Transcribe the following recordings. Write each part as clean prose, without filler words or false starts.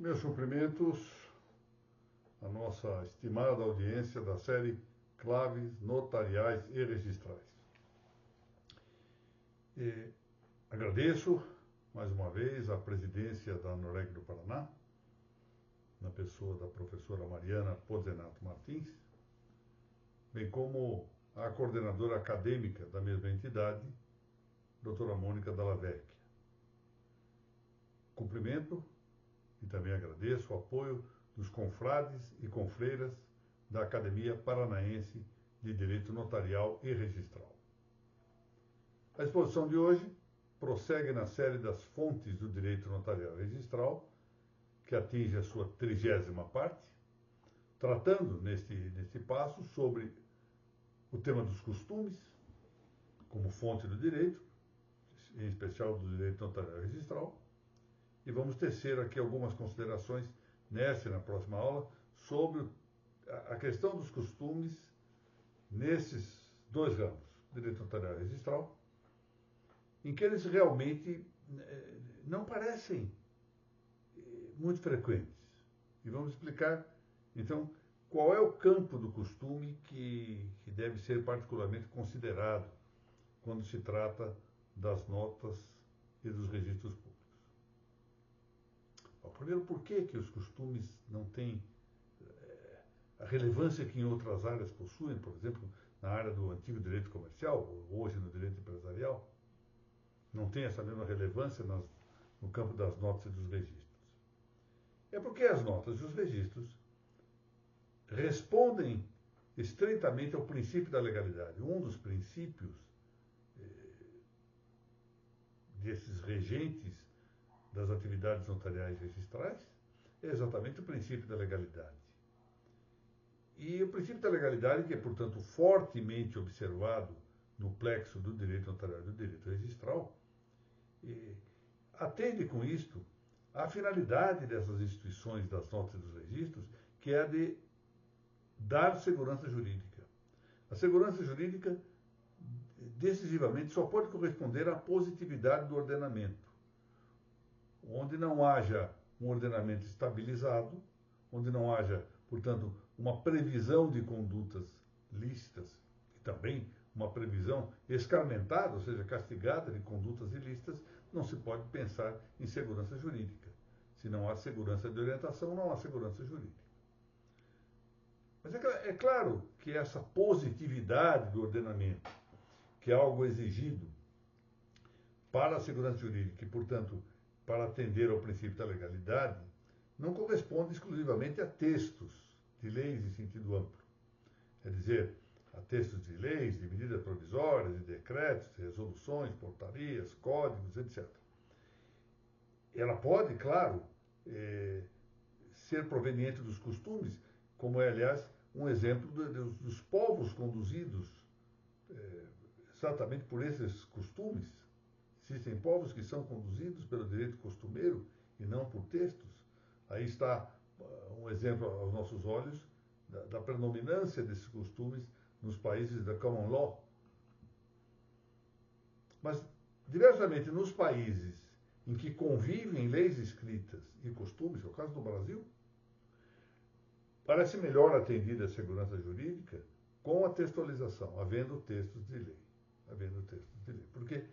Meus cumprimentos à nossa estimada audiência da série Claves Notariais e Registrais. Agradeço mais uma vez a presidência da Noreg do Paraná, na pessoa da professora Mariana Pozzenato Martins, bem como a coordenadora acadêmica da mesma entidade, doutora Mônica Dalla Vecchia. Cumprimento e também agradeço o apoio dos confrades e confreiras da Academia Paranaense de Direito Notarial e Registral. A exposição de hoje prossegue na série das fontes do direito notarial e registral, que atinge a sua 30ª parte, tratando neste passo sobre o tema dos costumes, como fonte do direito, em especial do direito notarial e registral, e vamos tecer aqui algumas considerações nessa e na próxima aula sobre a questão dos costumes nesses dois ramos, direito notarial e registral, em que eles realmente não parecem muito frequentes. E vamos explicar, então, qual é o campo do costume que deve ser particularmente considerado quando se trata das notas e dos registros públicos. Primeiro, por que os costumes não têm a relevância que em outras áreas possuem, por exemplo, na área do antigo direito comercial, ou hoje no direito empresarial, não tem essa mesma relevância no campo das notas e dos registros? É porque as notas e os registros respondem estritamente ao princípio da legalidade. Um dos princípios desses regentes das atividades notariais e registrais é exatamente o princípio da legalidade. E o princípio da legalidade, que é, portanto, fortemente observado no plexo do direito notarial e do direito registral, atende com isto à finalidade dessas instituições das notas e dos registros, que é a de dar segurança jurídica. A segurança jurídica, decisivamente, só pode corresponder à positividade do ordenamento, onde não haja um ordenamento estabilizado, onde não haja, portanto, uma previsão de condutas lícitas e também uma previsão escarmentada, ou seja, castigada de condutas ilícitas, não se pode pensar em segurança jurídica. Se não há segurança de orientação, não há segurança jurídica. Mas é claro que essa positividade do ordenamento, que é algo exigido para a segurança jurídica e, portanto, para atender ao princípio da legalidade, não corresponde exclusivamente a textos de leis em sentido amplo. Quer dizer, a textos de leis, de medidas provisórias, de decretos, de resoluções, portarias, códigos, etc. Ela pode, claro, ser proveniente dos costumes, como é, aliás, um exemplo dos povos conduzidos exatamente por esses costumes. Existem povos que são conduzidos pelo direito costumeiro e não por textos. Aí está um exemplo aos nossos olhos da predominância desses costumes nos países da common law. Mas, diversamente, nos países em que convivem leis escritas e costumes, é o caso do Brasil, parece melhor atendida a segurança jurídica com a textualização, havendo textos de lei. Porque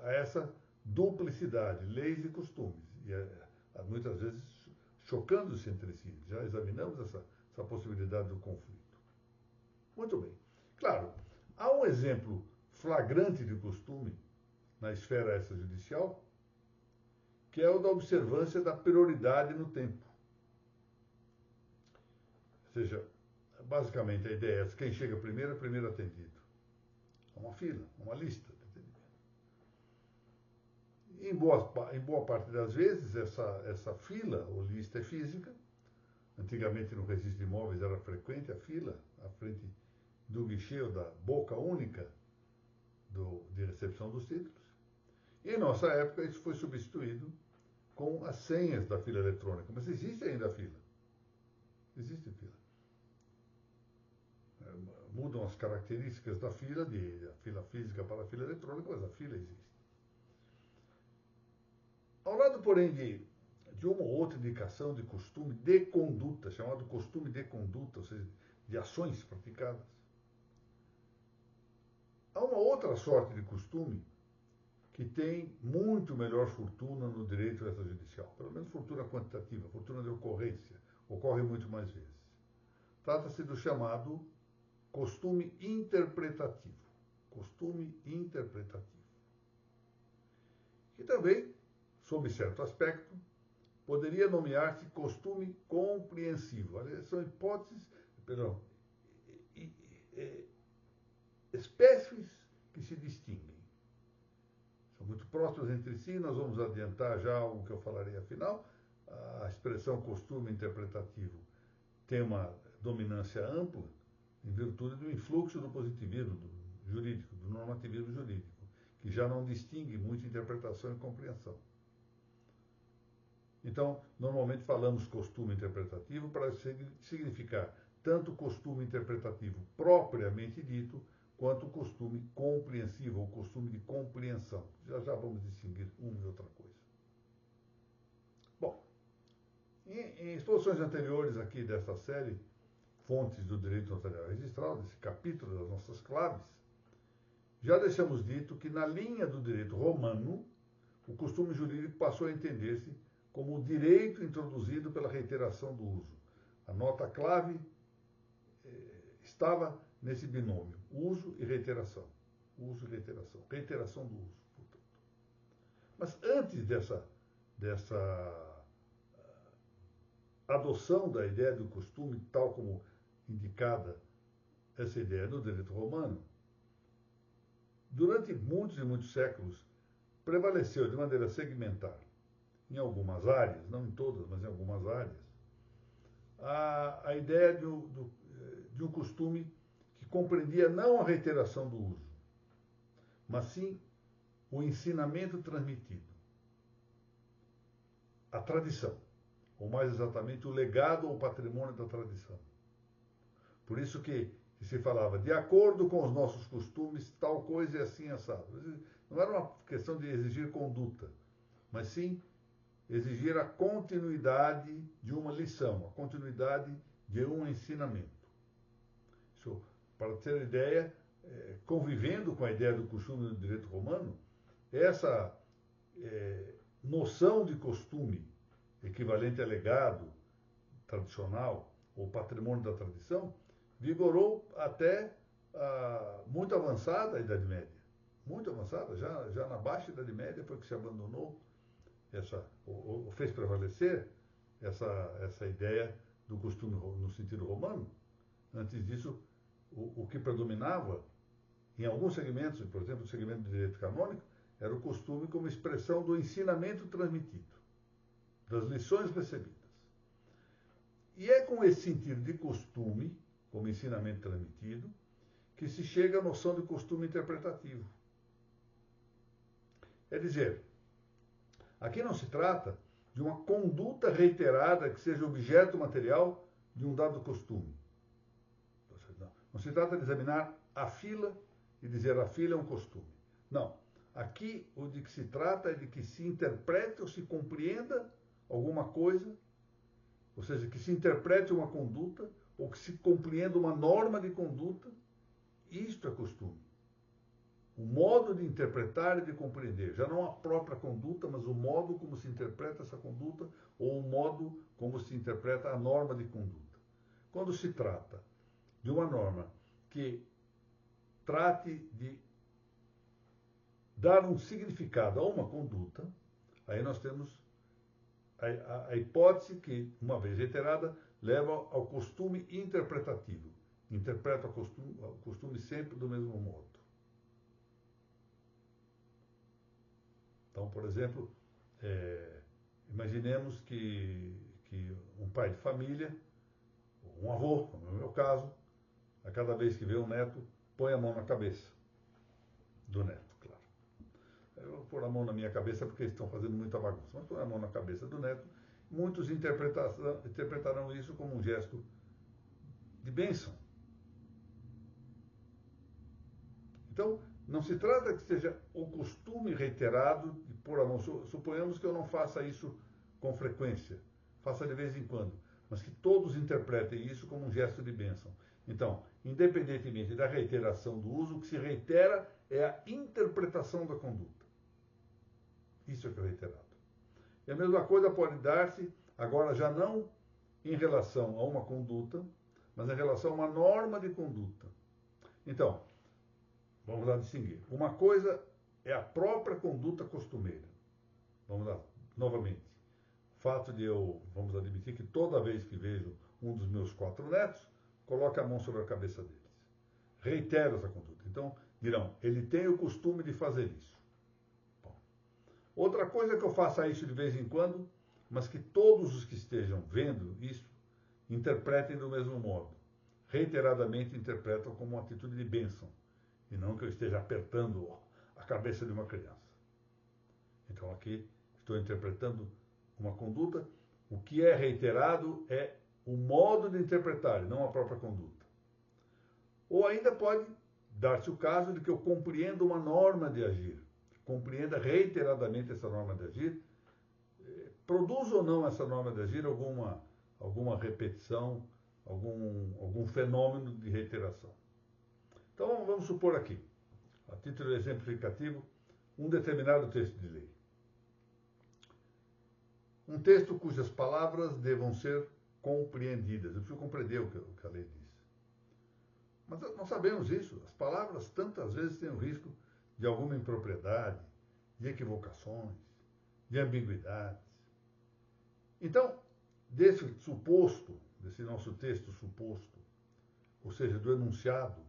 há essa duplicidade, leis e costumes, e muitas vezes chocando-se entre si. Já examinamos essa possibilidade do conflito. Muito bem. Claro, há um exemplo flagrante de costume na esfera extrajudicial, que é o da observância da prioridade no tempo. Ou seja, basicamente a ideia é essa: quem chega primeiro é primeiro atendido. Há uma fila, uma lista de atendimento. Em boa parte das vezes, essa fila ou lista é física. Antigamente, no registro de imóveis, era frequente a fila à frente do guichê ou da boca única de recepção dos títulos. E, em nossa época, isso foi substituído com as senhas da fila eletrônica. Mas existe ainda a fila. Existe fila. Mudam as características da fila, da fila física para a fila eletrônica, mas a fila existe. Ao lado, porém, de uma ou outra indicação de costume de conduta, chamado costume de conduta, ou seja, de ações praticadas. Há uma outra sorte de costume que tem muito melhor fortuna no direito extrajudicial, pelo menos fortuna quantitativa, fortuna de ocorrência, ocorre muito mais vezes. Trata-se do chamado costume interpretativo. Costume interpretativo. Que também, sob certo aspecto, poderia nomear-se costume compreensivo. São espécies que se distinguem. São muito próximas entre si, nós vamos adiantar já algo que eu falarei afinal. A expressão costume interpretativo tem uma dominância ampla em virtude do influxo do positivismo jurídico, do normativismo jurídico, que já não distingue muito interpretação e compreensão. Então, normalmente falamos costume interpretativo para significar tanto o costume interpretativo propriamente dito, quanto o costume compreensivo, ou costume de compreensão. Já vamos distinguir uma e outra coisa. Bom, em exposições anteriores aqui desta série, Fontes do Direito Notarial Registral, desse capítulo das nossas claves, já deixamos dito que na linha do direito romano, o costume jurídico passou a entender-se como o direito introduzido pela reiteração do uso. A nota-clave estava nesse binômio, uso e reiteração. Uso e reiteração. Reiteração do uso, portanto. Mas antes dessa adoção da ideia do costume, tal como indicada essa ideia no direito romano, durante muitos e muitos séculos, prevaleceu de maneira segmentar, em algumas áreas, não em todas, mas em algumas áreas, a ideia de um costume que compreendia não a reiteração do uso, mas sim o ensinamento transmitido, a tradição, ou mais exatamente o legado ou patrimônio da tradição. Por isso que se falava, de acordo com os nossos costumes, tal coisa é assim assado. Não era uma questão de exigir conduta, mas sim exigir a continuidade de uma lição, a continuidade de um ensinamento. Isso, para ter ideia, convivendo com a ideia do costume no direito romano, essa noção de costume, equivalente a legado tradicional ou patrimônio da tradição, vigorou até muito avançada a Idade Média. Muito avançada, já na baixa Idade Média foi que se abandonou ou fez prevalecer essa ideia do costume no sentido romano. Antes disso, o que predominava, em alguns segmentos, por exemplo, no segmento do direito canônico, era o costume como expressão do ensinamento transmitido, das lições recebidas. E é com esse sentido de costume, como ensinamento transmitido, que se chega à noção de costume interpretativo. É dizer, aqui não se trata de uma conduta reiterada que seja objeto material de um dado costume. Não se trata de examinar a fila e dizer a fila é um costume. Não. Aqui o de que se trata é de que se interprete ou se compreenda alguma coisa, ou seja, que se interprete uma conduta ou que se compreenda uma norma de conduta. Isto é costume. O modo de interpretar e de compreender, já não a própria conduta, mas o modo como se interpreta essa conduta ou o modo como se interpreta a norma de conduta. Quando se trata de uma norma que trate de dar um significado a uma conduta, aí nós temos a hipótese que, uma vez reiterada, leva ao costume interpretativo. Interpreta o costume sempre do mesmo modo. Então, por exemplo, imaginemos que um pai de família, um avô, como é o meu caso, a cada vez que vê um neto, põe a mão na cabeça do neto, claro. Eu vou pôr a mão na minha cabeça porque eles estão fazendo muita bagunça, mas põe a mão na cabeça do neto. Muitos interpretarão isso como um gesto de bênção. Então, não se trata que seja o costume reiterado de pôr a mão. Suponhamos que eu não faça isso com frequência, faça de vez em quando, mas que todos interpretem isso como um gesto de bênção. Então, independentemente da reiteração do uso, o que se reitera é a interpretação da conduta. Isso é que é reiterado. E a mesma coisa pode dar-se, agora já não em relação a uma conduta, mas em relação a uma norma de conduta. Então, vamos lá distinguir. Uma coisa é a própria conduta costumeira. Vamos lá, novamente. O fato de eu, vamos admitir que toda vez que vejo um dos meus 4 netos, coloque a mão sobre a cabeça deles. Reitero essa conduta. Então, dirão, ele tem o costume de fazer isso. Bom. Outra coisa é que eu faça isso de vez em quando, mas que todos os que estejam vendo isso interpretem do mesmo modo. Reiteradamente interpretam como uma atitude de bênção, e não que eu esteja apertando a cabeça de uma criança. Então aqui estou interpretando uma conduta. O que é reiterado é o modo de interpretar, e não a própria conduta. Ou ainda pode dar-se o caso de que eu compreenda uma norma de agir, compreenda reiteradamente essa norma de agir, produz ou não essa norma de agir alguma repetição, algum fenômeno de reiteração. Então vamos supor aqui, a título exemplificativo, um determinado texto de lei. Um texto cujas palavras devam ser compreendidas. Eu preciso compreender o que a lei diz. Mas nós sabemos isso. As palavras tantas vezes têm o risco de alguma impropriedade, de equivocações, de ambiguidades. Então, desse nosso texto suposto, ou seja, do enunciado,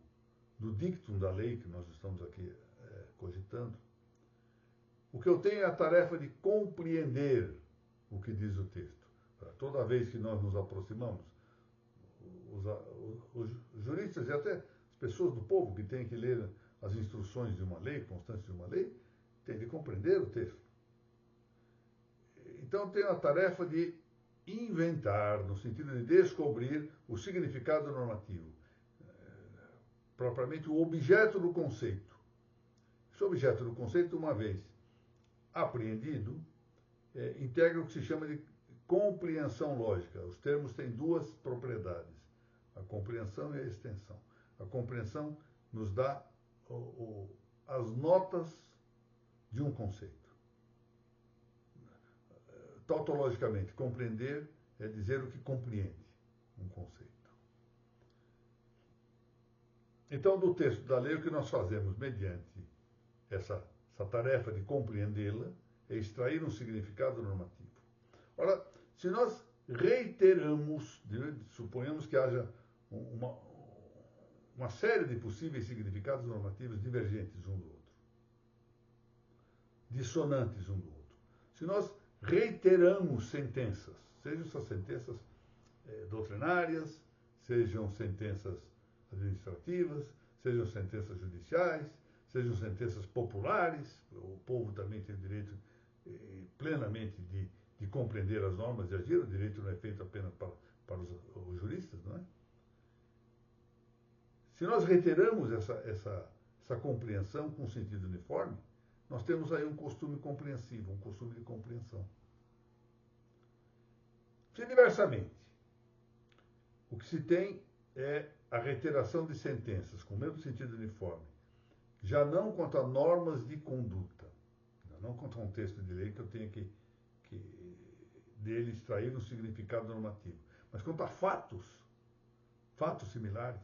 do dictum da lei que nós estamos aqui cogitando, o que eu tenho é a tarefa de compreender o que diz o texto. Toda vez que nós nos aproximamos, os juristas e até as pessoas do povo que têm que ler as instruções de uma lei, constantes de uma lei, têm de compreender o texto. Então eu tenho a tarefa de inventar, no sentido de descobrir o significado normativo, propriamente o objeto do conceito. Esse objeto do conceito, uma vez apreendido, integra o que se chama de compreensão lógica. Os termos têm 2 propriedades, a compreensão e a extensão. A compreensão nos dá as notas de um conceito. Tautologicamente, compreender é dizer o que compreende um conceito. Então, do texto da lei, o que nós fazemos mediante essa tarefa de compreendê-la é extrair um significado normativo. Ora, se nós reiteramos, suponhamos que haja uma série de possíveis significados normativos divergentes um do outro, dissonantes um do outro. Se nós reiteramos sentenças, sejam essas sentenças doutrinárias, sejam sentenças administrativas, sejam sentenças judiciais, sejam sentenças populares, o povo também tem o direito plenamente de compreender as normas de agir, o direito não é feito apenas para os juristas, não é? Se nós reiteramos essa compreensão com sentido uniforme, nós temos aí um costume compreensivo, um costume de compreensão. Se diversamente, o que se tem é a reiteração de sentenças com o mesmo sentido uniforme, já não quanto a normas de conduta, não quanto a um texto de lei que eu tenho que dele extrair um significado normativo, mas quanto a fatos similares,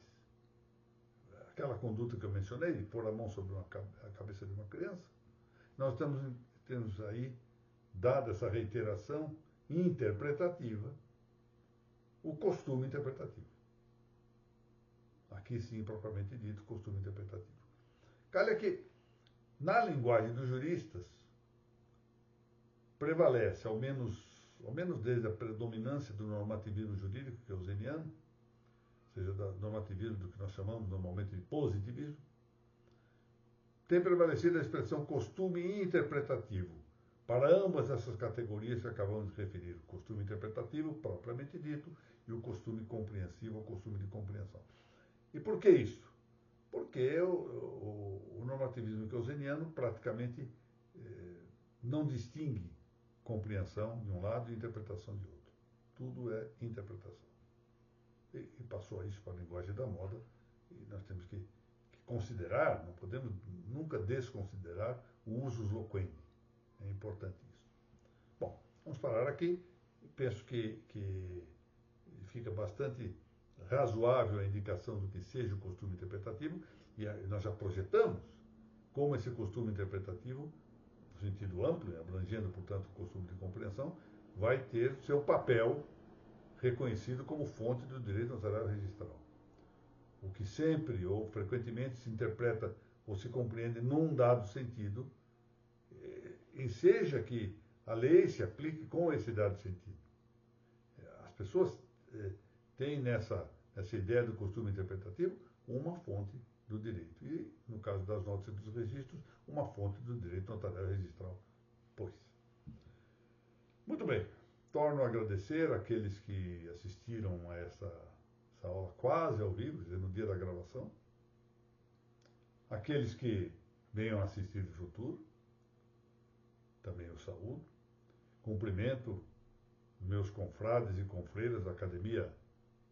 aquela conduta que eu mencionei, de pôr a mão sobre a cabeça de uma criança, nós temos aí, dada essa reiteração interpretativa, o costume interpretativo. Aqui sim, propriamente dito, costume interpretativo. Calha que, na linguagem dos juristas, prevalece, ao menos desde a predominância do normativismo jurídico, que é o zeniano, ou seja, do normativismo do que nós chamamos normalmente de positivismo, tem prevalecido a expressão costume interpretativo para ambas essas categorias que acabamos de referir, o costume interpretativo, propriamente dito, e o costume compreensivo, o costume de compreensão. E por que isso? Porque o normativismo keynesiano praticamente não distingue compreensão de um lado e interpretação de outro. Tudo é interpretação. E passou isso para a linguagem da moda, e nós temos que considerar, não podemos nunca desconsiderar o usus loquendi. É importante isso. Bom, vamos parar aqui. Penso que fica bastante razoável a indicação do que seja o costume interpretativo, e nós já projetamos como esse costume interpretativo, no sentido amplo, abrangendo, portanto, o costume de compreensão, vai ter seu papel reconhecido como fonte do direito notarial registral. O que sempre ou frequentemente se interpreta ou se compreende num dado sentido, e seja que a lei se aplique com esse dado sentido. As pessoas têm nessa ideia do costume interpretativo uma fonte do direito. E, no caso das notas e dos registros, uma fonte do direito notarial registral, pois. Muito bem. Torno a agradecer àqueles que assistiram a essa aula quase ao vivo, quer dizer, no dia da gravação. Aqueles que venham assistir no futuro, também o saúdo. Cumprimento meus confrades e confreiras da Academia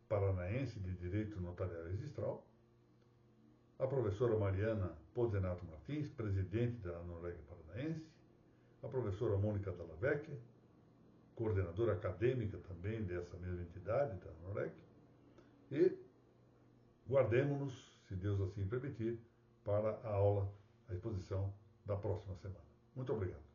Paranaense de Direito Notarial Registral. A professora Mariana Pozenato Martins, presidente da ANOREG Paranaense. A professora Mônica Dalla Vecchia, coordenadora acadêmica também dessa mesma entidade, da ANOREG. E guardemos-nos, se Deus assim permitir, para a aula, a exposição da próxima semana. Muito obrigado.